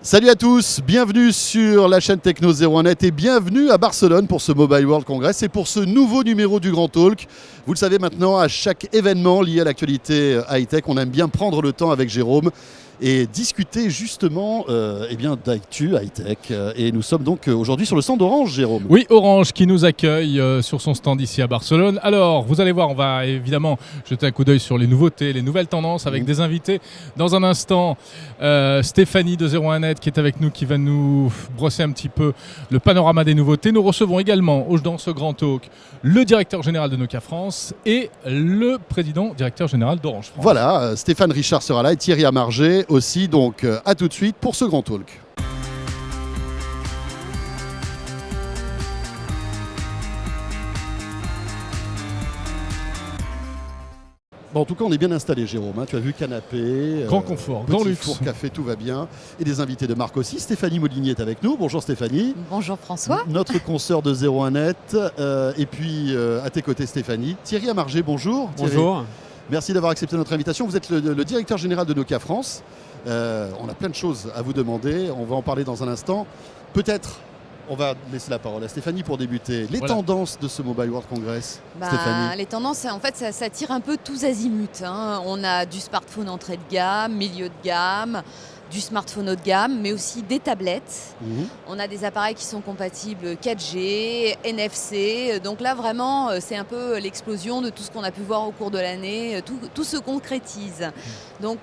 Salut à tous, bienvenue sur la chaîne Techno 01net et bienvenue à Barcelone pour ce Mobile World Congress et pour ce nouveau numéro du Grand Talk. Vous le savez maintenant, à chaque événement lié à l'actualité high-tech, on aime bien prendre le temps avec Jérôme et discuter justement d'actu high-tech. Et nous sommes donc aujourd'hui sur le stand d'Orange, Jérôme. Oui, Orange qui nous accueille sur son stand ici à Barcelone. Alors, vous allez voir, on va évidemment jeter un coup d'œil sur les nouveautés, les nouvelles tendances avec des invités. Dans un instant, Stéphanie de 01net qui est avec nous, qui va nous brosser un petit peu le panorama des nouveautés. Nous recevons également dans ce grand talk le directeur général de Nokia France et le président directeur général d'Orange France. Voilà, Stéphane Richard sera là et Thierry Amargé aussi. Donc à tout de suite pour ce grand talk. Bon, en tout cas, on est bien installé, Jérôme. Hein. Tu as vu canapé, grand confort, grand luxe, four café, tout va bien. Et des invités de marque aussi. Stéphanie Molinier est avec nous. Bonjour Stéphanie. Bonjour François. Notre consoeur de 01net. Et puis à tes côtés Stéphanie. Thierry Amargé, bonjour. Bonjour. Thierry, merci d'avoir accepté notre invitation. Vous êtes le directeur général de Nokia France. On a plein de choses à vous demander. On va en parler dans un instant. Peut-être. On va laisser la parole à Stéphanie pour débuter. Les tendances de ce Mobile World Congress, Stéphanie. Les tendances, en fait, ça tire un peu tous azimuts. Hein. On a du smartphone entrée de gamme, milieu de gamme, du smartphone haut de gamme, mais aussi des tablettes. On a des appareils qui sont compatibles 4G, NFC. Donc là, vraiment, c'est un peu l'explosion de tout ce qu'on a pu voir au cours de l'année. Tout se concrétise. Donc,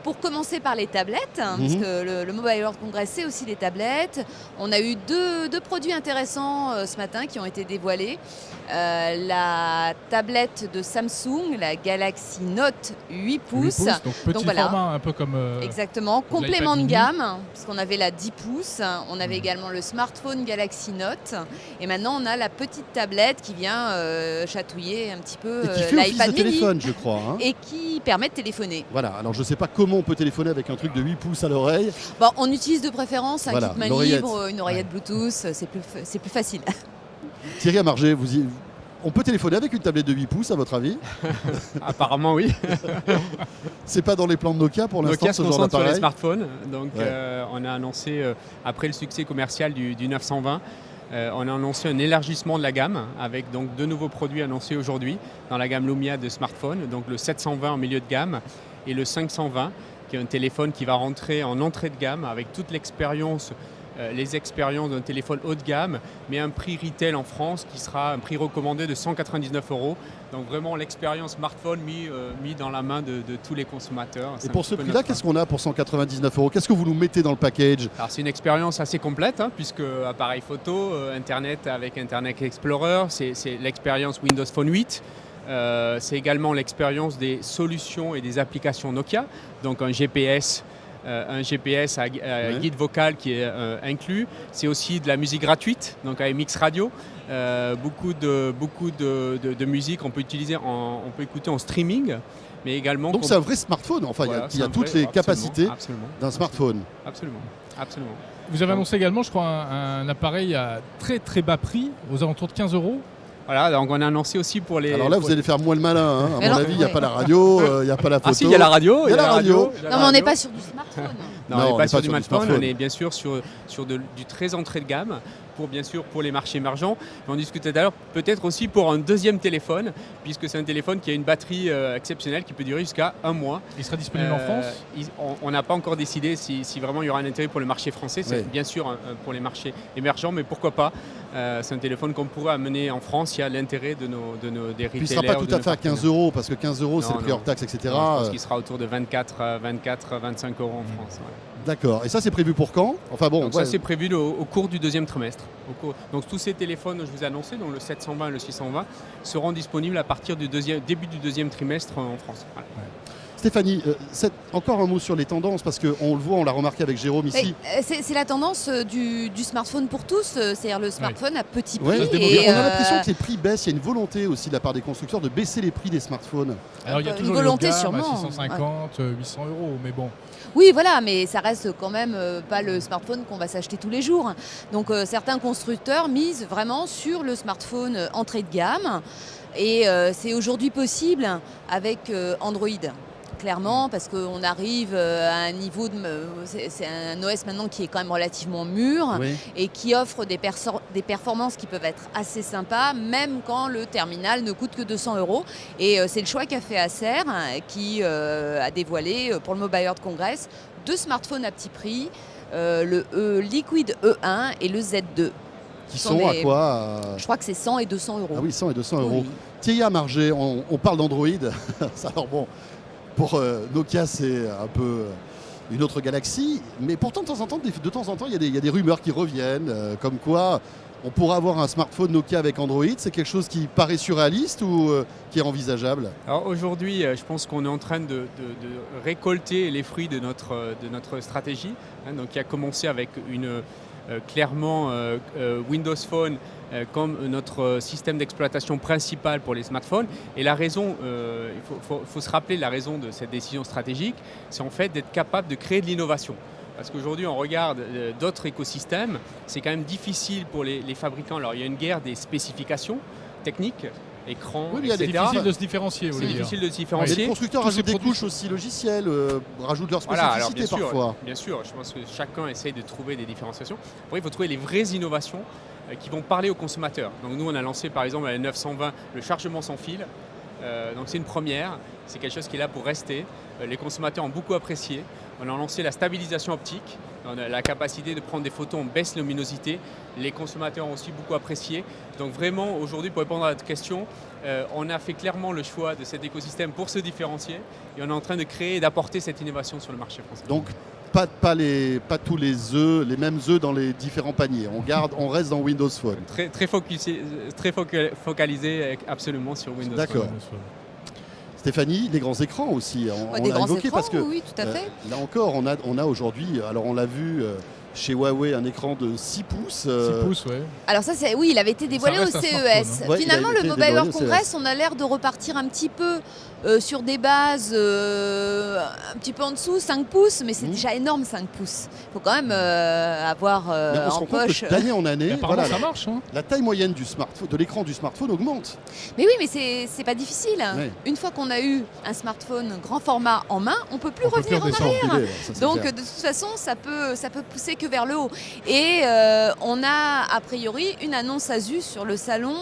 pour commencer par les tablettes, parce que le Mobile World Congress, c'est aussi les tablettes. On a eu deux produits intéressants ce matin qui ont été dévoilés. La tablette de Samsung, la Galaxy Note 8 pouces. Donc petit format, un peu comme... Exactement, complément de gamme, parce qu'on avait la 10 pouces, on avait également le smartphone Galaxy Note, et maintenant on a la petite tablette qui vient chatouiller un petit peu l'iPad mini, téléphone, je crois. Hein. Et qui permet de téléphoner. Voilà, alors je ne sais pas comment on peut téléphoner avec un truc de 8 pouces à l'oreille. Bon, on utilise de préférence un kit main libre, une oreillette Bluetooth, c'est plus facile. Thierry Amargé, on peut téléphoner avec une tablette de 8 pouces, à votre avis? Apparemment, oui. C'est pas dans les plans de Nokia pour l'instant, Nokia ce se genre concentre sur d'appareil. les smartphones. Donc, on a annoncé, après le succès commercial du 920, on a annoncé un élargissement de la gamme avec donc 2 nouveaux produits annoncés aujourd'hui dans la gamme Lumia de smartphones. Donc le 720 en milieu de gamme et le 520, qui est un téléphone qui va rentrer en entrée de gamme avec toute l'expérience. Les expériences d'un téléphone haut de gamme, mais un prix retail en France qui sera un prix recommandé de 199 €. Donc vraiment l'expérience smartphone mis dans la main de tous les consommateurs. Et pour ce prix-là, qu'est-ce qu'on a pour 199 €? Qu'est-ce que vous nous mettez dans le package? Alors c'est une expérience assez complète, puisque appareil photo, Internet avec Internet Explorer, c'est l'expérience Windows Phone 8. C'est également l'expérience des solutions et des applications Nokia, donc un GPS à guide vocal qui est inclus. C'est aussi de la musique gratuite, donc AMX Radio. Beaucoup de musique on peut écouter en streaming, mais également... Donc c'est un vrai smartphone, enfin voilà, il y a toutes les capacités d'un smartphone. Absolument. Vous avez annoncé également, je crois, un appareil à très très bas prix, aux alentours de 15 €. Voilà, donc on a annoncé aussi pour les... Alors là, vous allez faire moins le malin. Hein. À mon avis, il n'y a pas la radio, il n'y a pas la photo. Ah si, il y a la radio. Il y a la radio. Non, mais on n'est pas sur du smartphone. Non, on n'est pas sur du smartphone, on est bien sûr sur du très entrée de gamme, pour les marchés émergents. Et on discutait d'ailleurs peut-être aussi pour un deuxième téléphone, puisque c'est un téléphone qui a une batterie exceptionnelle qui peut durer jusqu'à 1 mois. Il sera disponible en France? On n'a pas encore décidé si vraiment il y aura un intérêt pour le marché français. C'est bien sûr pour les marchés émergents, mais pourquoi pas. C'est un téléphone qu'on pourrait amener en France. Il y a l'intérêt des retailers. Puis il ne sera pas tout à fait à 15 €, parce que 15 € c'est le prix hors taxe, etc. Non, je pense qu'il sera autour de 24, 25 € en France. Ouais. D'accord. Et ça, c'est prévu pour quand? Enfin bon. Donc ça, c'est prévu au cours du deuxième trimestre. Donc tous ces téléphones que je vous ai annoncés, donc le 720 et le 620, seront disponibles à partir du début du deuxième trimestre en France. Voilà. Ouais. Stéphanie, encore un mot sur les tendances, parce qu'on le voit, on l'a remarqué avec Jérôme ici. C'est la tendance du smartphone pour tous, c'est-à-dire le smartphone à petit prix. On a l'impression que les prix baissent, il y a une volonté aussi de la part des constructeurs de baisser les prix des smartphones. Alors il y a toujours une volonté le haut de gamme sûrement. À 650, 800 €, mais bon. Oui, voilà, mais ça reste quand même pas le smartphone qu'on va s'acheter tous les jours. Donc certains constructeurs misent vraiment sur le smartphone entrée de gamme. Et c'est aujourd'hui possible avec Android. clairement, parce qu'on arrive à un niveau c'est un OS maintenant qui est quand même relativement mûr et qui offre des performances qui peuvent être assez sympas, même quand le terminal ne coûte que 200 €. Et c'est le choix qu'a fait Acer, qui a dévoilé pour le Mobile World Congress 2 smartphones à petit prix, le Liquid E1 et le Z2. Qui sont à quoi Je crois que c'est 100 et 200 €. Ah oui, 100 et 200 €. Oui. Thierry Marger, on parle d'Android. Alors bon, pour Nokia, c'est un peu une autre galaxie. Mais pourtant, de temps en temps, il y a des rumeurs qui reviennent, comme quoi on pourra avoir un smartphone Nokia avec Android. C'est quelque chose qui paraît surréaliste ou qui est envisageable? Alors aujourd'hui, je pense qu'on est en train de récolter les fruits de notre stratégie, donc qui a commencé avec clairement Windows Phone comme notre système d'exploitation principal pour les smartphones. Et la raison, il faut se rappeler la raison de cette décision stratégique, c'est en fait d'être capable de créer de l'innovation. Parce qu'aujourd'hui, on regarde d'autres écosystèmes, c'est quand même difficile pour les fabricants. Alors, il y a une guerre des spécifications techniques, écran, oui, etc. C'est difficile de se différencier. C'est difficile de se différencier. Les constructeurs rajoutent des couches aussi logicielles, rajoutent leur spécificité parfois. Bien sûr, je pense que chacun essaye de trouver des différenciations. Après, il faut trouver les vraies innovations qui vont parler aux consommateurs. Donc nous, on a lancé par exemple à la 920 le chargement sans fil. Donc c'est une première, c'est quelque chose qui est là pour rester. Les consommateurs ont beaucoup apprécié. On a lancé la stabilisation optique. On a la capacité de prendre des photos en baisse luminosité. Les consommateurs ont aussi beaucoup apprécié. Donc vraiment, aujourd'hui, pour répondre à votre question, on a fait clairement le choix de cet écosystème pour se différencier. Et on est en train de créer et d'apporter cette innovation sur le marché français. Donc pas tous les mêmes œufs dans les différents paniers. On reste dans Windows Phone. Très focalisé absolument sur Windows Phone. D'accord. Stéphanie, les grands écrans aussi, on l'a évoqué écrans, parce que oui, tout à fait. Là encore, on a aujourd'hui, alors on l'a vu chez Huawei, un écran de 6 pouces. 6 pouces, oui. Alors ça, oui, il avait été dévoilé au reste un CES. smartphone, hein. Finalement, Ouais, il a le été Mobile dévoilé World au CES. Congress, on a l'air de repartir un petit peu sur des bases un petit peu en dessous, 5 pouces, mais c'est déjà énorme 5 pouces. Il faut quand même avoir Mais on se en rend compte poche. que d'année en année, Apparemment, ça marche. Hein. la taille moyenne de l'écran du smartphone augmente. Mais oui, mais c'est pas difficile. Ouais. Une fois qu'on a eu un smartphone grand format en main, on peut plus On peut revenir plus en redescendre. arrière. Ça, c'est Donc clair. de toute façon, ça peut pousser que vers le haut. Et on a a priori une annonce Asus sur le salon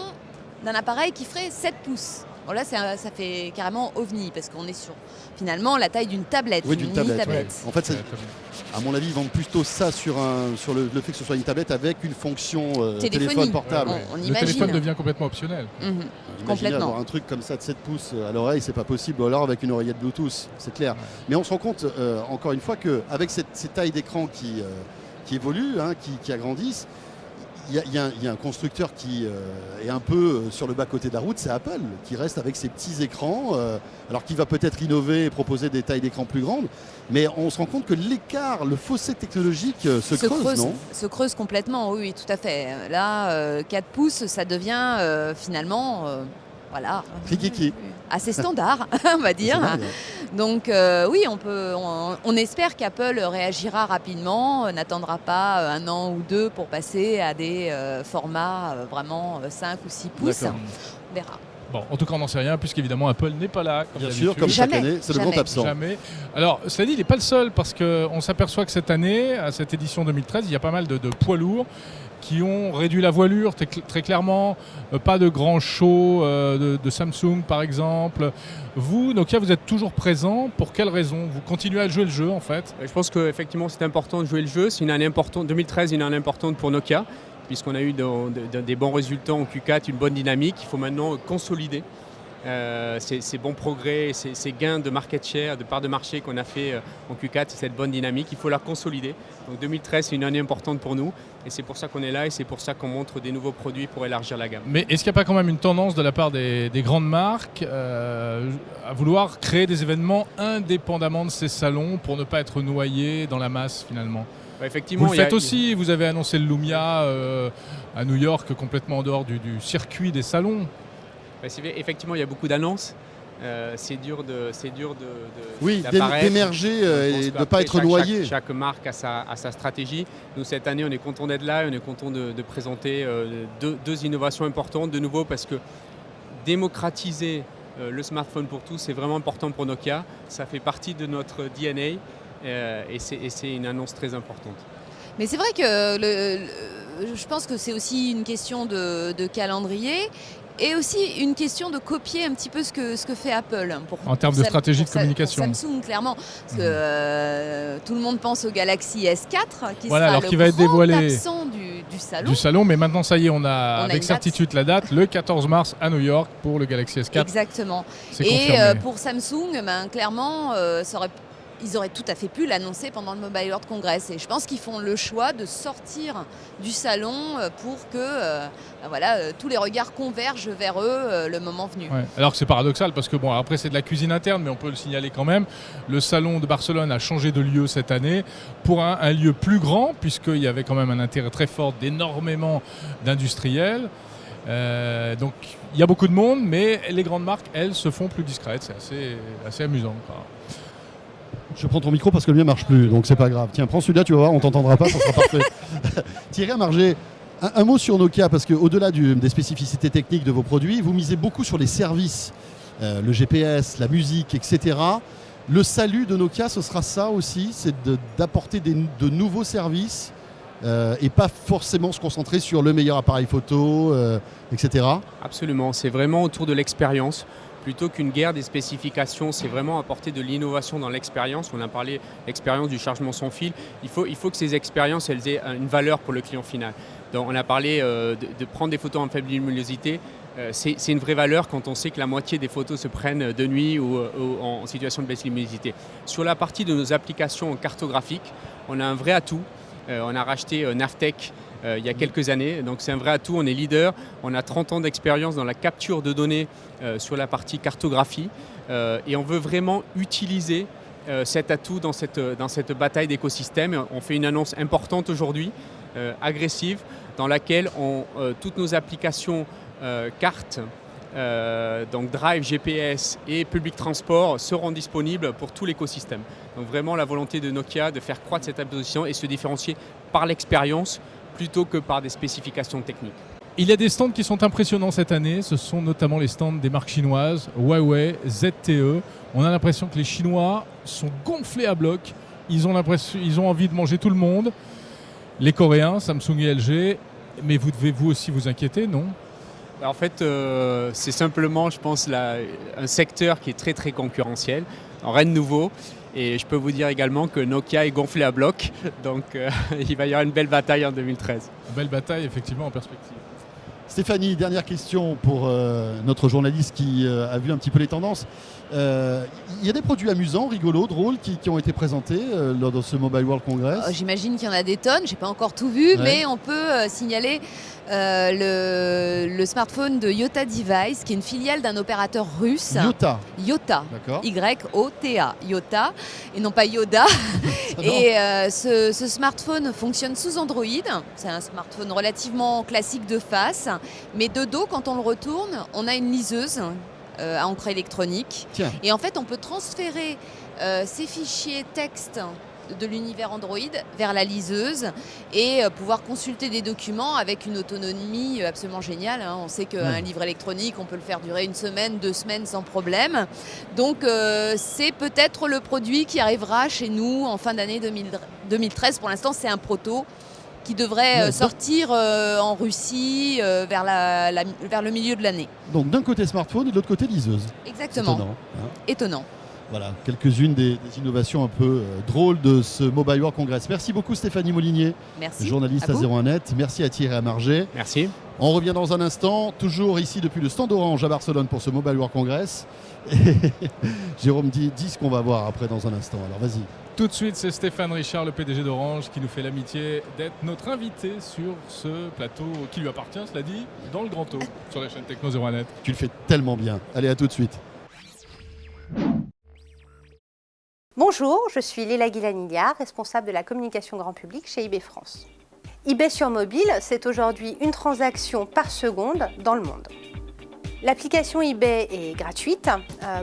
d'un appareil qui ferait 7 pouces. Bon là, ça fait carrément ovni parce qu'on est sur finalement la taille d'une tablette. Oui, d'une une tablette. mini-tablette. En fait, à mon avis, ils vendent plutôt ça sur le fait que ce soit une tablette avec une fonction téléphone Téléphonie. portable. On Le imagine. téléphone devient complètement optionnel. Mhm. Imaginez Complètement. avoir un truc comme ça de 7 pouces à l'oreille, c'est pas possible. Ou alors avec une oreillette Bluetooth, c'est clair. Ouais. Mais on se rend compte, encore une fois, qu'avec ces tailles d'écran qui évoluent, hein, qui agrandissent, il y a un constructeur qui est un peu sur le bas-côté de la route, c'est Apple, qui reste avec ses petits écrans, alors qu'il va peut-être innover et proposer des tailles d'écran plus grandes. Mais on se rend compte que l'écart, le fossé technologique se creuse, non? Se creuse complètement, oui, tout à fait. Là, 4 pouces, ça devient finalement voilà, Cliquet. assez standard, on va dire. C'est dingue, Donc oui, on espère qu'Apple réagira rapidement, n'attendra pas un an ou deux pour passer à des formats vraiment 5 ou 6 pouces. D'accord. On verra. Bon, en tout cas, on n'en sait rien, puisqu'évidemment, Apple n'est pas là. Comme Bien sûr, d'habitude. comme chaque Jamais, année, c'est le jamais. grand absent. Jamais. Alors, cela dit, il n'est pas le seul, parce qu'on s'aperçoit que cette année, à cette édition 2013, il y a pas mal de poids lourds qui ont réduit la voilure très clairement. Pas de grands shows de Samsung, par exemple. Vous, Nokia, vous êtes toujours présent. Pour quelle raison? Vous continuez à jouer le jeu, en fait? Je pense qu'effectivement, c'est important de jouer le jeu. C'est une année importante. 2013, une année importante pour Nokia, puisqu'on a eu des bons résultats en Q4, une bonne dynamique. Il faut maintenant consolider ces bons progrès, ces gains de market share, de part de marché qu'on a fait en Q4, cette bonne dynamique. Il faut la consolider. Donc 2013, c'est une année importante pour nous. Et c'est pour ça qu'on est là et c'est pour ça qu'on montre des nouveaux produits pour élargir la gamme. Mais est-ce qu'il n'y a pas quand même une tendance de la part des grandes marques à vouloir créer des événements indépendamment de ces salons pour ne pas être noyés dans la masse, finalement? Effectivement, Vous le faites aussi, vous avez annoncé le Lumia à New York, complètement en dehors du circuit des salons. Effectivement, il y a beaucoup d'annonces. C'est dur Oui, d'apparaître. d'émerger et de ne pas Après, être noyé. Chaque marque a sa stratégie. Nous, cette année, on est content d'être là et on est content de présenter deux innovations importantes, de nouveau, parce que démocratiser le smartphone pour tous, c'est vraiment important pour Nokia. Ça fait partie de notre DNA et c'est une annonce très importante. Mais c'est vrai que je pense que c'est aussi une question de calendrier et aussi une question de copier un petit peu ce que fait Apple. En termes de stratégie de communication. Pour Samsung, clairement. Parce que tout le monde pense au Galaxy S4 qui voilà, sera alors le qui va être dévoilé absent du salon. Du salon, mais maintenant ça y est, on a avec une certitude la date, le 14 mars à New York pour le Galaxy S4. Exactement. C'est et confirmé. pour Samsung, clairement, ils auraient tout à fait pu l'annoncer pendant le Mobile World Congress. Et je pense qu'ils font le choix de sortir du salon pour que tous les regards convergent vers eux le moment venu. Ouais. Alors que c'est paradoxal parce que bon, après c'est de la cuisine interne, mais on peut le signaler quand même. Le salon de Barcelone a changé de lieu cette année pour un lieu plus grand, puisqu'il y avait quand même un intérêt très fort d'énormément d'industriels. Donc il y a beaucoup de monde, mais les grandes marques, elles, se font plus discrètes. C'est assez amusant, quoi. Je prends ton micro parce que le mien marche plus, donc c'est pas grave. Tiens, prends celui-là, tu vas voir, on t'entendra pas, ça sera parfait. Thierry Amargé, un mot sur Nokia, parce qu'au-delà des spécificités techniques de vos produits, vous misez beaucoup sur les services, le GPS, la musique, etc. Le salut de Nokia, ce sera ça aussi, c'est d'apporter de nouveaux services et pas forcément se concentrer sur le meilleur appareil photo, etc. Absolument, c'est vraiment autour de l'expérience. Plutôt qu'une guerre des spécifications, c'est vraiment apporter de l'innovation dans l'expérience. On a parlé de l'expérience du chargement sans fil. Il faut que ces expériences elles aient une valeur pour le client final. Donc, on a parlé de prendre des photos en faible luminosité. C'est une vraie valeur quand on sait que la moitié des photos se prennent de nuit ou en situation de baisse luminosité. Sur la partie de nos applications cartographiques, on a un vrai atout. On a racheté Navtech il y a quelques années, donc c'est un vrai atout, on est leader, on a 30 ans d'expérience dans la capture de données sur la partie cartographie et on veut vraiment utiliser cet atout dans cette bataille d'écosystème. On fait une annonce importante aujourd'hui, agressive, dans laquelle toutes nos applications cartes, donc Drive, GPS et Public Transport seront disponibles pour tout l'écosystème. Donc vraiment la volonté de Nokia de faire croître cette position et se différencier par l'expérience plutôt que par des spécifications techniques. Il y a des stands qui sont impressionnants cette année, ce sont notamment les stands des marques chinoises, Huawei, ZTE. On a l'impression que les Chinois sont gonflés à bloc, ils ont envie de manger tout le monde. Les Coréens, Samsung et LG, mais vous devez vous aussi vous inquiéter, non ? En fait, c'est simplement, je pense, un secteur qui est très très concurrentiel, rien de nouveau. Et je peux vous dire également que Nokia est gonflé à bloc, donc il va y avoir une belle bataille en 2013. Une belle bataille, effectivement, en perspective. Stéphanie, dernière question pour notre journaliste qui a vu un petit peu les tendances. Il y a des produits amusants, rigolos, drôles qui ont été présentés lors de ce Mobile World Congress. J'imagine qu'il y en a des tonnes, je n'ai pas encore tout vu, mais on peut signaler le smartphone de Yota Device, qui est une filiale d'un opérateur russe. Yota. D'accord. Y-O-T-A. Yota, et non pas Yoda. Et ce smartphone fonctionne sous Android. C'est un smartphone relativement classique de face, mais de dos, quand on le retourne, on a une liseuse à encre électronique. Tiens. Et en fait, on peut transférer ces fichiers texte de l'univers Android vers la liseuse et pouvoir consulter des documents avec une autonomie absolument géniale. On sait qu'un livre électronique, on peut le faire durer 1 semaine, 2 semaines sans problème. Donc c'est peut-être le produit qui arrivera chez nous en fin d'année 2013. Pour l'instant, c'est un proto qui devrait sortir en Russie vers le milieu de l'année. Donc d'un côté smartphone et de l'autre côté liseuse. Exactement. Étonnant. Étonnant. Voilà, quelques-unes des innovations un peu drôles de ce Mobile World Congress. Merci beaucoup Stéphanie Molinier, journaliste à 01net. Merci à Thierry Amargé. Merci. On revient dans un instant, toujours ici depuis le stand Orange à Barcelone pour ce Mobile World Congress. Et Jérôme dit ce qu'on va voir après dans un instant. Alors vas-y. Tout de suite, c'est Stéphane Richard, le PDG d'Orange, qui nous fait l'amitié d'être notre invité sur ce plateau qui lui appartient, cela dit, dans le Grand Talk, sur la chaîne Techno 01net. Tu le fais tellement bien. Allez, à tout de suite. Bonjour, je suis Léla Guilanilia, responsable de la communication grand public chez eBay France. eBay sur mobile, c'est aujourd'hui une transaction par seconde dans le monde. L'application eBay est gratuite.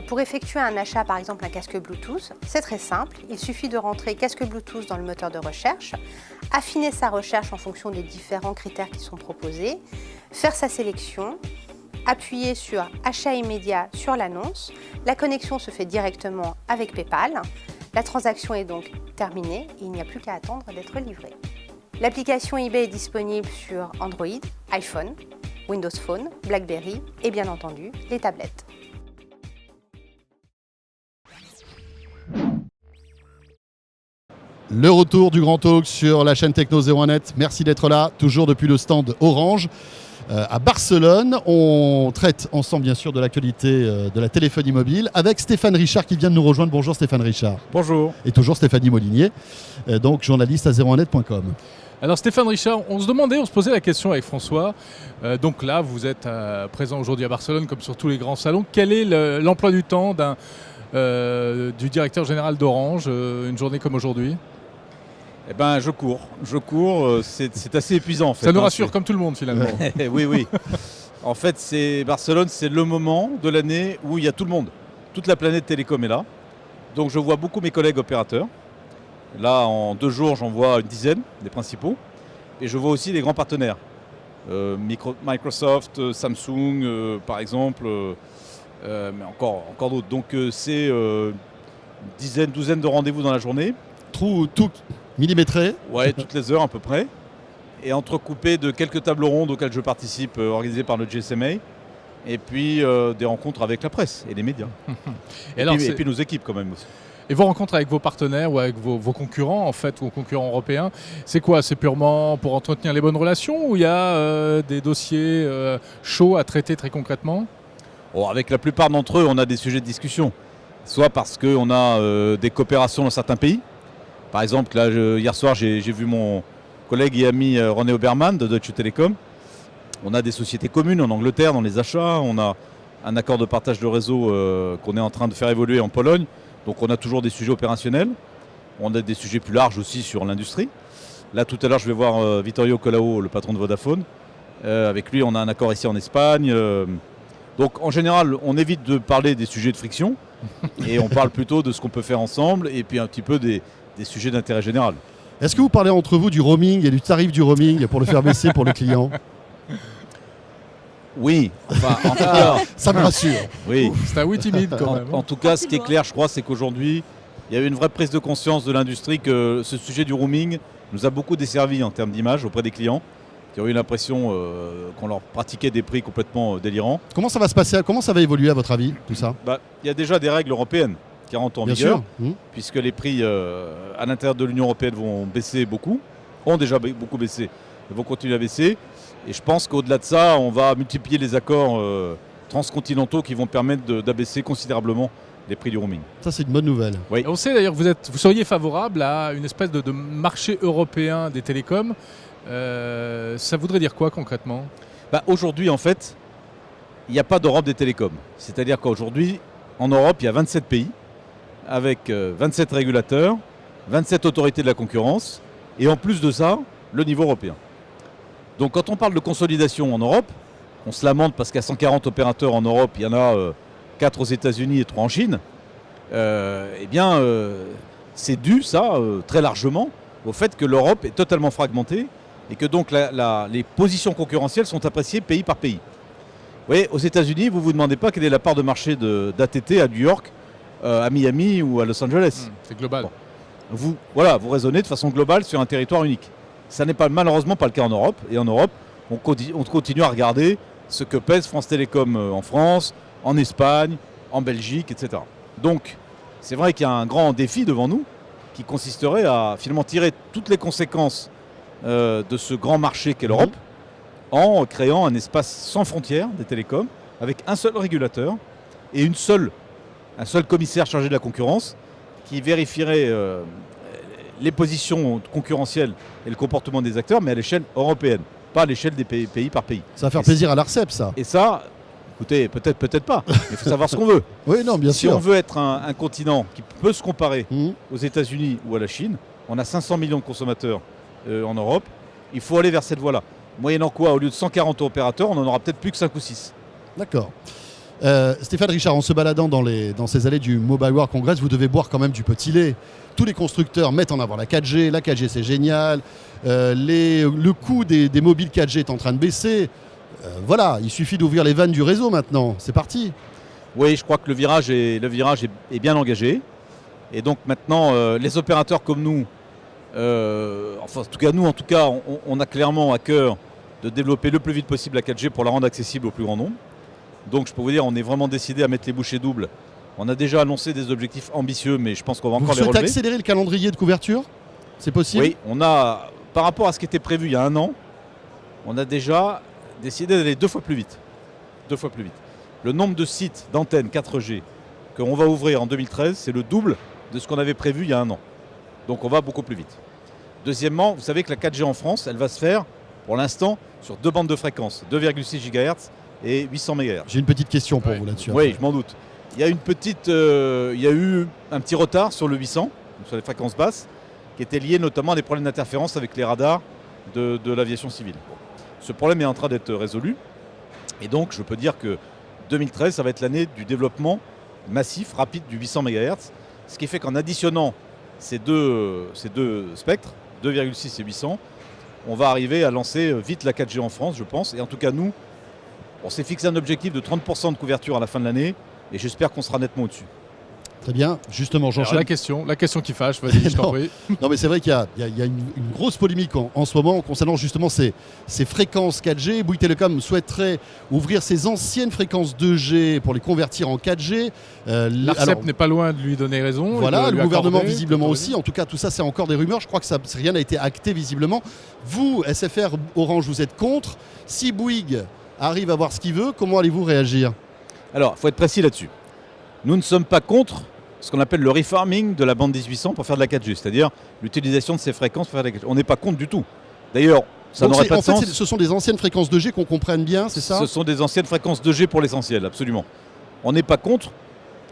Pour effectuer un achat, par exemple un casque Bluetooth, c'est très simple. Il suffit de rentrer casque Bluetooth dans le moteur de recherche, affiner sa recherche en fonction des différents critères qui sont proposés, faire sa sélection, Appuyez sur Achat immédiat sur l'annonce. La connexion se fait directement avec PayPal. La transaction est donc terminée et il n'y a plus qu'à attendre d'être livré. L'application eBay est disponible sur Android, iPhone, Windows Phone, BlackBerry et bien entendu les tablettes. Le retour du Grand Talk sur la chaîne Techno 01net. Merci d'être là, toujours depuis le stand Orange. À Barcelone, on traite ensemble bien sûr de l'actualité de la téléphonie mobile avec Stéphane Richard qui vient de nous rejoindre. Bonjour Stéphane Richard. Bonjour. Et toujours Stéphanie Molinier, donc journaliste à 01net.com. Alors Stéphane Richard, on se posait la question avec François. Donc là, vous êtes présent aujourd'hui à Barcelone comme sur tous les grands salons. Quel est l'emploi du temps du directeur général d'Orange, une journée comme aujourd'hui ? Eh ben, je cours, c'est assez épuisant en fait. Ça nous rassure comme tout le monde finalement. Oui. En fait, Barcelone, c'est le moment de l'année où il y a tout le monde. Toute la planète télécom est là. Donc je vois beaucoup mes collègues opérateurs. Là, en 2 jours, j'en vois une dizaine, des principaux. Et je vois aussi les grands partenaires. Microsoft, Samsung, par exemple, mais encore d'autres. Donc c'est une douzaine de rendez-vous dans la journée. Tout millimétré. Ouais, toutes les heures à peu près. Et entrecoupé de quelques tables rondes auxquelles je participe, organisées par le GSMA. Et puis des rencontres avec la presse et les médias. et puis nos équipes quand même aussi. Et vos rencontres avec vos partenaires ou avec vos concurrents, en fait, vos concurrents européens, c'est quoi ? C'est purement pour entretenir les bonnes relations ou il y a des dossiers chauds à traiter très concrètement ? Avec la plupart d'entre eux, on a des sujets de discussion. Soit parce qu'on a des coopérations dans certains pays. Par exemple, là, hier soir, j'ai vu mon collègue et ami René Obermann de Deutsche Telekom. On a des sociétés communes en Angleterre dans les achats. On a un accord de partage de réseau qu'on est en train de faire évoluer en Pologne. Donc on a toujours des sujets opérationnels. On a des sujets plus larges aussi sur l'industrie. Là, tout à l'heure, je vais voir Vittorio Colao, le patron de Vodafone. Avec lui, on a un accord ici en Espagne. Donc en général, on évite de parler des sujets de friction. Et on parle plutôt de ce qu'on peut faire ensemble et puis un petit peu des sujets d'intérêt général. Est-ce que vous parlez entre vous du roaming et du tarif du roaming pour le faire baisser pour le client ? Oui, enfin, en tout cas, ça me rassure. Oui. C'est un oui timide quand même. En tout cas, ce qui est clair, je crois, c'est qu'aujourd'hui, il y a eu une vraie prise de conscience de l'industrie que ce sujet du roaming nous a beaucoup desservi en termes d'image auprès des clients qui ont eu l'impression qu'on leur pratiquait des prix complètement délirants. Comment ça va se passer ? Comment ça va évoluer à votre avis, tout ça ? Il y a déjà des règles européennes qui rentrent en Bien vigueur, sûr. puisque les prix à l'intérieur de l'Union européenne vont baisser beaucoup, ont déjà beaucoup baissé et vont continuer à baisser. Et je pense qu'au-delà de ça, on va multiplier les accords transcontinentaux qui vont permettre d'abaisser considérablement les prix du roaming. Ça, c'est une bonne nouvelle. Oui. On sait d'ailleurs que vous seriez favorable à une espèce de marché européen des télécoms. Ça voudrait dire quoi concrètement ? Aujourd'hui, en fait, il n'y a pas d'Europe des télécoms. C'est-à-dire qu'aujourd'hui, en Europe, il y a 27 pays avec 27 régulateurs, 27 autorités de la concurrence et en plus de ça, le niveau européen. Donc quand on parle de consolidation en Europe, on se lamente parce qu'à 140 opérateurs en Europe, il y en a 4 aux États-Unis et 3 en Chine. C'est dû, ça, très largement, au fait que l'Europe est totalement fragmentée et que donc les positions concurrentielles sont appréciées pays par pays. Vous voyez, aux États-Unis, vous ne vous demandez pas quelle est la part de marché d'ATT à New York, à Miami ou à Los Angeles. C'est global. Bon. Vous raisonnez de façon globale sur un territoire unique. Ça n'est malheureusement pas le cas en Europe. Et en Europe, on continue à regarder ce que pèse France Télécom en France, en Espagne, en Belgique, etc. Donc, c'est vrai qu'il y a un grand défi devant nous qui consisterait à finalement tirer toutes les conséquences de ce grand marché qu'est l'Europe en créant un espace sans frontières des télécoms avec un seul régulateur et un seul commissaire chargé de la concurrence qui vérifierait les positions concurrentielles et le comportement des acteurs, mais à l'échelle européenne, pas à l'échelle des pays par pays. Ça va faire plaisir à l'ARCEP, ça. Et ça, écoutez, peut-être pas, mais il faut savoir ce qu'on veut. Oui, non, bien sûr. Si on veut être un continent qui peut se comparer aux États-Unis ou à la Chine, on a 500 millions de consommateurs en Europe, il faut aller vers cette voie-là. Moyennant quoi, au lieu de 140 opérateurs, on en aura peut-être plus que 5 ou 6. D'accord. Stéphane Richard, en se baladant dans ces allées du Mobile World Congress, vous devez boire quand même du petit lait. Tous les constructeurs mettent en avant la 4G. La 4G, c'est génial. Le coût des mobiles 4G est en train de baisser. voilà, il suffit d'ouvrir les vannes du réseau maintenant. C'est parti. Oui, je crois que le virage est bien engagé. Et donc maintenant, les opérateurs comme nous, enfin en tout cas, on a clairement à cœur de développer le plus vite possible la 4G pour la rendre accessible au plus grand nombre. Donc je peux vous dire, on est vraiment décidé à mettre les bouchées doubles. On a déjà annoncé des objectifs ambitieux, mais je pense qu'on va encore les Vous relever. souhaitez accélérer le calendrier de couverture? C'est possible? Oui, on a, par rapport à ce qui était prévu il y a un an, on a déjà décidé d'aller 2 fois plus vite. 2 fois plus vite. Le nombre de sites d'antennes 4G qu'on va ouvrir en 2013, c'est le double de ce qu'on avait prévu il y a un an. Donc on va beaucoup plus vite. Deuxièmement, vous savez que la 4G en France, elle va se faire pour l'instant sur 2 bandes de fréquences, 2,6 GHz et 800 MHz. J'ai une petite question pour vous là-dessus. Oui, je m'en doute. Il y a eu un petit retard sur le 800, sur les fréquences basses, qui était lié notamment à des problèmes d'interférence avec les radars de l'aviation civile. Ce problème est en train d'être résolu. Et donc, je peux dire que 2013, ça va être l'année du développement massif, rapide du 800 MHz. Ce qui fait qu'en additionnant ces deux spectres, 2,6 et 800, on va arriver à lancer vite la 4G en France, je pense. Et en tout cas, nous, on s'est fixé un objectif de 30% de couverture à la fin de l'année. Et j'espère qu'on sera nettement au-dessus. Très bien, justement, Alors, j'enchaîne. la question qui fâche, vas-y, je t'en prie. Non, mais c'est vrai qu'il y a une grosse polémique en ce moment concernant justement ces fréquences 4G. Bouygues Telecom souhaiterait ouvrir ses anciennes fréquences 2G pour les convertir en 4G. L'ARCEP n'est pas loin de lui donner raison. Voilà, le gouvernement accorder, visiblement aussi. En tout cas, tout ça, c'est encore des rumeurs. Je crois que rien n'a été acté visiblement. Vous, SFR, Orange, vous êtes contre. Si Bouygues arrive à voir ce qu'il veut, comment allez-vous réagir? Alors, il faut être précis là-dessus. Nous ne sommes pas contre ce qu'on appelle le refarming de la bande 1800 pour faire de la 4G, c'est-à-dire l'utilisation de ces fréquences pour faire de la 4G. On n'est pas contre du tout. D'ailleurs, ça n'aurait pas de sens. Ce sont des anciennes fréquences 2G qu'on comprenne bien, c'est ça? Ce sont des anciennes fréquences 2G pour l'essentiel, absolument. On n'est pas contre,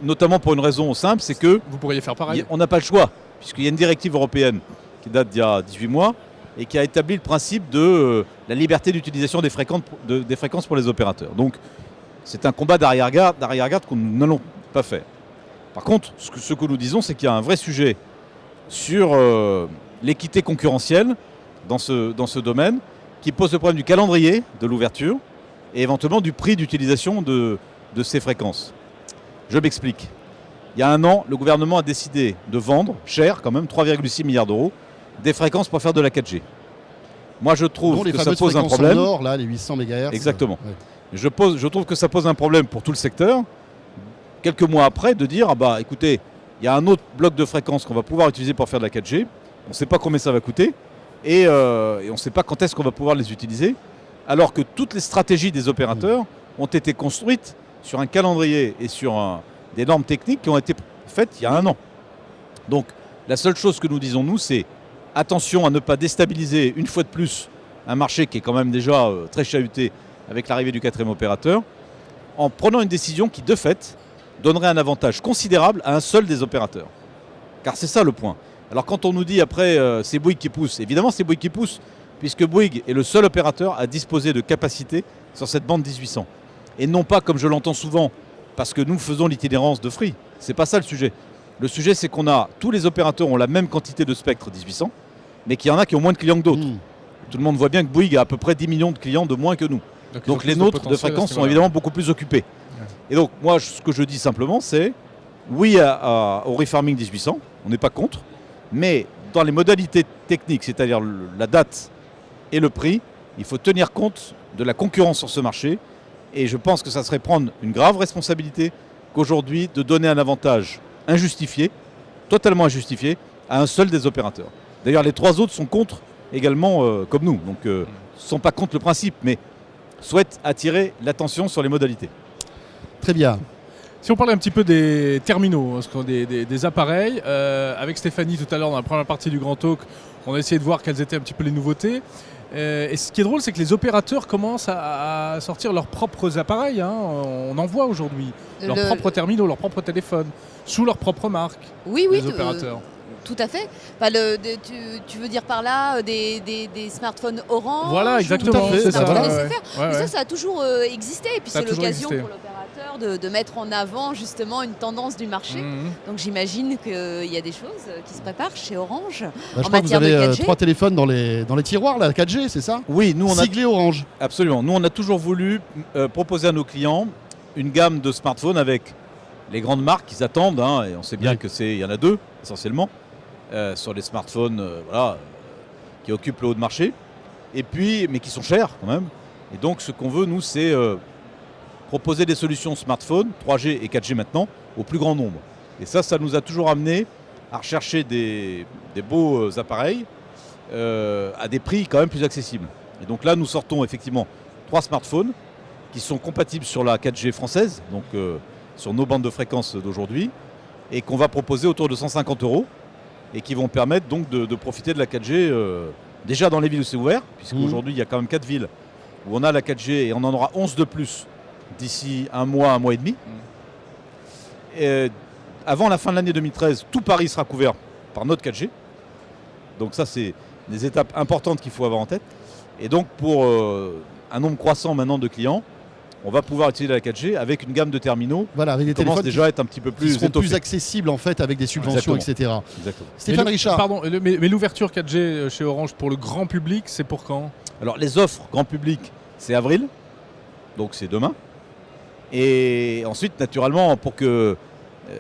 notamment pour une raison simple, c'est que Vous pourriez faire pareil. on n'a pas le choix, puisqu'il y a une directive européenne qui date d'il y a 18 mois et qui a établi le principe de la liberté d'utilisation des fréquences pour les opérateurs. Donc, c'est un combat d'arrière-garde que nous n'allons pas faire. Par contre, ce que nous disons, c'est qu'il y a un vrai sujet sur l'équité concurrentielle dans ce domaine qui pose le problème du calendrier de l'ouverture et éventuellement du prix d'utilisation de ces fréquences. Je m'explique. Il y a un an, le gouvernement a décidé de vendre, cher quand même, 3,6 milliards d'euros, des fréquences pour faire de la 4G. Moi, je trouve que ça pose un problème. En or, là, les 800 MHz. Exactement. Ouais. Je trouve que ça pose un problème pour tout le secteur. Quelques mois après, de dire, écoutez, il y a un autre bloc de fréquences qu'on va pouvoir utiliser pour faire de la 4G. On ne sait pas combien ça va coûter et on ne sait pas quand est-ce qu'on va pouvoir les utiliser. Alors que toutes les stratégies des opérateurs ont été construites sur un calendrier et sur des normes techniques qui ont été faites il y a un an. Donc, la seule chose que nous disons, nous, c'est attention à ne pas déstabiliser une fois de plus un marché qui est quand même déjà très chahuté avec l'arrivée du 4e opérateur, en prenant une décision qui, de fait, donnerait un avantage considérable à un seul des opérateurs. Car c'est ça le point. Alors quand on nous dit après c'est Bouygues qui pousse, évidemment c'est Bouygues qui pousse, puisque Bouygues est le seul opérateur à disposer de capacité sur cette bande 1800. Et non pas comme je l'entends souvent, parce que nous faisons l'itinérance de Free. C'est pas ça le sujet. Le sujet c'est tous les opérateurs ont la même quantité de spectre 1800, mais qu'il y en a qui ont moins de clients que d'autres. Tout le monde voit bien que Bouygues a à peu près 10 millions de clients de moins que nous. Donc les nôtres de fréquences sont évidemment beaucoup plus occupés. Ouais. Et donc moi ce que je dis simplement c'est oui au refarming 1800, on n'est pas contre, mais dans les modalités techniques, c'est-à-dire la date et le prix, il faut tenir compte de la concurrence sur ce marché et je pense que ça serait prendre une grave responsabilité qu'aujourd'hui de donner un avantage injustifié, totalement injustifié, à un seul des opérateurs. D'ailleurs les 3 autres sont contre également comme nous, donc ne sont pas contre le principe, mais souhaitent attirer l'attention sur les modalités. Très bien. Si on parlait un petit peu des terminaux, des appareils, avec Stéphanie tout à l'heure dans la première partie du Grand Talk, on a essayé de voir quelles étaient un petit peu les nouveautés. Et ce qui est drôle, c'est que les opérateurs commencent à sortir leurs propres appareils. On en voit aujourd'hui. Leurs propres terminaux, leurs propres téléphones, sous leur propre marque. Oui, les opérateurs. Tout à fait. Tu veux dire par là des smartphones Orange? Voilà, exactement. Des c'est ça. smartphones Voilà, SFR. Mais ça a toujours existé. Et puis c'est l'occasion pour l'opérateur cœur de mettre en avant justement une tendance du marché. Donc j'imagine qu'il y a des choses qui se préparent chez Orange Je en crois que vous matière de avez 4G. 3 téléphones dans les tiroirs, là, 4G, c'est ça? Oui, nous on a Siglé Orange. absolument. Nous on a toujours voulu proposer à nos clients une gamme de smartphones avec les grandes marques qu'ils attendent, hein, et on sait bien il y en a deux essentiellement sur les smartphones, qui occupent le haut de marché, et puis mais qui sont chers quand même. Et donc ce qu'on veut nous, c'est proposer des solutions smartphones 3G et 4G maintenant au plus grand nombre. Et ça nous a toujours amené à rechercher des beaux appareils à des prix quand même plus accessibles. Et donc là, nous sortons effectivement 3 smartphones qui sont compatibles sur la 4G française, donc sur nos bandes de fréquences d'aujourd'hui, et qu'on va proposer autour de 150 € et qui vont permettre donc de profiter de la 4G déjà dans les villes où c'est ouvert, puisqu'aujourd'hui il y a quand même 4 villes où on a la 4G et on en aura 11 de plus d'ici un mois et demi. Et avant la fin de l'année 2013, tout Paris sera couvert par notre 4G. Donc ça, c'est des étapes importantes qu'il faut avoir en tête. Et donc pour un nombre croissant maintenant de clients, on va pouvoir utiliser la 4G avec une gamme de terminaux Voilà, avec des qui commence téléphones déjà à être un petit peu qui plus seront étoffés. plus accessibles en fait avec des subventions, Exactement. etc. Exactement. Stéphane Richard. Pardon, mais l'ouverture 4G chez Orange pour le grand public, c'est pour quand? Alors les offres grand public, c'est avril, donc c'est demain. Et ensuite, naturellement, pour que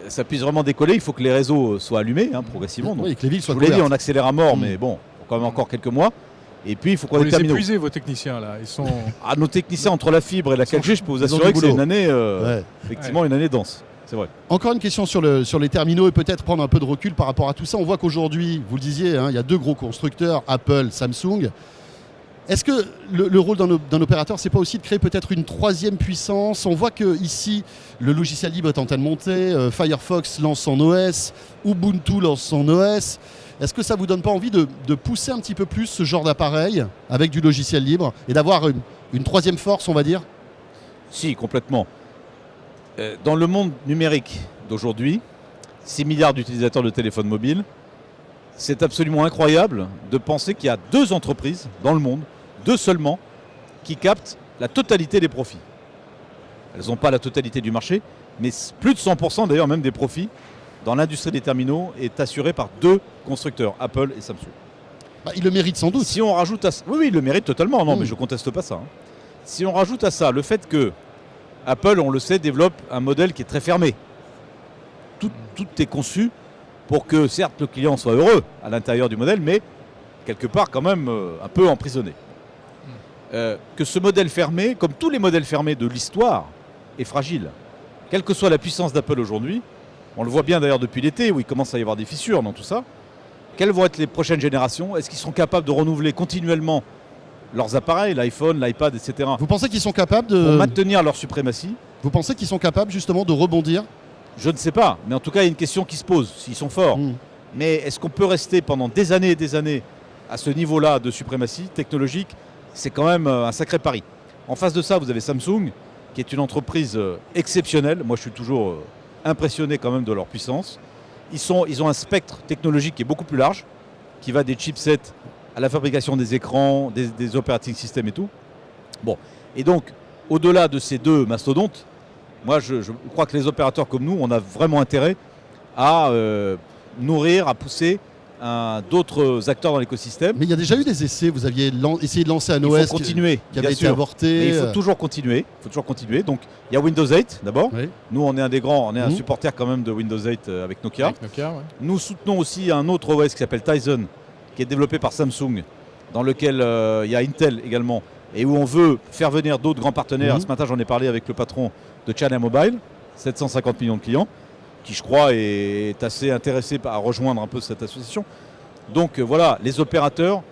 ça puisse vraiment décoller, il faut que les réseaux soient allumés progressivement. Donc, Oui, que les villes je soient vous l'ai dit, couvertes. on accélère à mort, mais bon, quand même encore quelques mois. Et puis, il faut qu'on Vous ait des les terminaux. épuisez, vos techniciens, là. Ils sont... Ah, nos techniciens, entre la fibre et la 4G, je peux vous ils ont assurer du que c'est boulot. une année, Ouais. effectivement, une année dense. C'est vrai. Encore une question sur les terminaux et peut-être prendre un peu de recul par rapport à tout ça. On voit qu'aujourd'hui, vous le disiez, il y a 2 gros constructeurs, Apple, Samsung. Est-ce que le rôle d'un opérateur, c'est pas aussi de créer peut-être une 3e puissance? On voit que ici, le logiciel libre est en train de monter, Firefox lance son OS, Ubuntu lance son OS. Est-ce que ça vous donne pas envie de pousser un petit peu plus ce genre d'appareil avec du logiciel libre et d'avoir une 3e force, on va dire? Si, complètement. Dans le monde numérique d'aujourd'hui, 6 milliards d'utilisateurs de téléphones mobiles, c'est absolument incroyable de penser qu'il y a 2 entreprises dans le monde, 2 seulement, qui captent la totalité des profits. Elles n'ont pas la totalité du marché, mais plus de 100% d'ailleurs même des profits dans l'industrie des terminaux est assuré par 2 constructeurs, Apple et Samsung. Bah, il le mérite sans doute. Si on rajoute à ça, oui, il le mérite totalement, non, Mm. mais je conteste pas ça. Si on rajoute à ça le fait que Apple, on le sait, développe un modèle qui est très fermé. Tout est conçu pour que, certes, le client soit heureux à l'intérieur du modèle, mais quelque part quand même un peu emprisonné. Que ce modèle fermé, comme tous les modèles fermés de l'histoire, est fragile. Quelle que soit la puissance d'Apple aujourd'hui, on le voit bien d'ailleurs depuis l'été où il commence à y avoir des fissures dans tout ça. Quelles vont être les prochaines générations? Est-ce qu'ils sont capables de renouveler continuellement leurs appareils, l'iPhone, l'iPad, etc. Vous pensez qu'ils sont capables pour de... maintenir leur suprématie? Vous pensez qu'ils sont capables justement de rebondir? Je ne sais pas, mais en tout cas, il y a une question qui se pose, s'ils sont forts. Mm. Mais est-ce qu'on peut rester pendant des années et des années à ce niveau-là de suprématie technologique? C'est quand même un sacré pari. En face de ça, vous avez Samsung, qui est une entreprise exceptionnelle. Moi, je suis toujours impressionné quand même de leur puissance. Ils ont un spectre technologique qui est beaucoup plus large, qui va des chipsets à la fabrication des écrans, des operating systems et tout. Bon, et donc, au-delà de ces 2 mastodontes, moi, je crois que les opérateurs comme nous, on a vraiment intérêt à nourrir, à pousser d'autres acteurs dans l'écosystème. Mais il y a déjà eu des essais. Vous aviez essayé de lancer un Il OS faut continuer, qui bien avait été sûr. avorté. Mais il faut toujours continuer. Donc, il y a Windows 8 d'abord. Oui. Nous, on est un des grands, on est un Mhm. supporter quand même de Windows 8 avec Nokia. Avec Nokia, ouais. Nous soutenons aussi un autre OS qui s'appelle Tizen, qui est développé par Samsung, dans lequel il y a Intel également, et où on veut faire venir d'autres grands partenaires. Mhm. Ce matin, j'en ai parlé avec le patron de China Mobile, 750 millions de clients, qui je crois est assez intéressé à rejoindre un peu cette association. Donc voilà, les opérateurs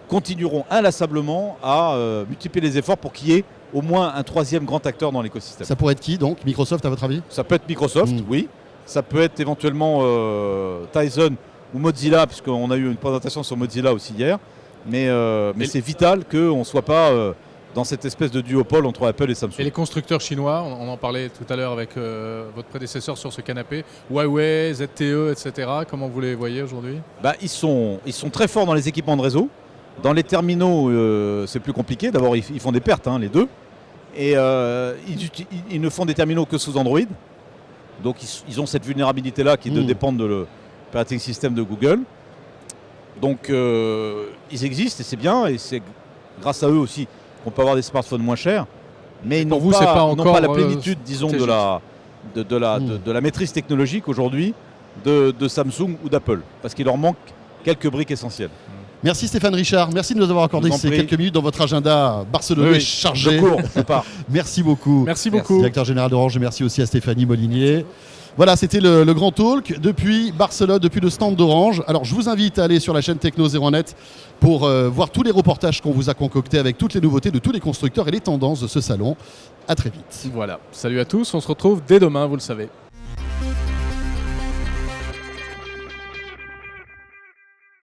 continueront inlassablement à multiplier les efforts pour qu'il y ait au moins un 3e grand acteur dans l'écosystème. Ça pourrait être qui donc? Microsoft à votre avis? Ça peut être Microsoft, Mm. oui. Ça peut être éventuellement Tizen ou Mozilla, puisqu'on a eu une présentation sur Mozilla aussi hier. Mais c'est vital qu'on ne soit pas dans cette espèce de duopole entre Apple et Samsung. Et les constructeurs chinois, on en parlait tout à l'heure avec votre prédécesseur sur ce canapé, Huawei, ZTE, etc. Comment vous les voyez aujourd'hui? Ils sont très forts dans les équipements de réseau. Dans les terminaux, c'est plus compliqué. D'abord, ils font des pertes, les 2. Et ils ne font des terminaux que sous Android. Donc ils ont cette vulnérabilité-là qui dépend de l'operating system de Google. Donc ils existent et c'est bien. Et c'est grâce à eux aussi qu'on peut avoir des smartphones moins chers. Mais ils n'ont vous, c'est pas pas, encore, la plénitude, disons, de la maîtrise technologique aujourd'hui de Samsung ou d'Apple. Parce qu'il leur manque quelques briques essentielles. Merci Stéphane Richard, merci de nous avoir accordé Je vous en ces prie. quelques minutes dans votre agenda barcelonais chargé. Je cours, je pars. Merci beaucoup. Merci beaucoup. Directeur général d'Orange, et merci aussi à Stéphanie Molinier. Voilà, c'était le Grand Talk depuis Barcelone, depuis le stand d'Orange. Alors je vous invite à aller sur la chaîne Techno01net pour voir tous les reportages qu'on vous a concoctés avec toutes les nouveautés de tous les constructeurs et les tendances de ce salon. À très vite. Voilà, salut à tous, on se retrouve dès demain, vous le savez.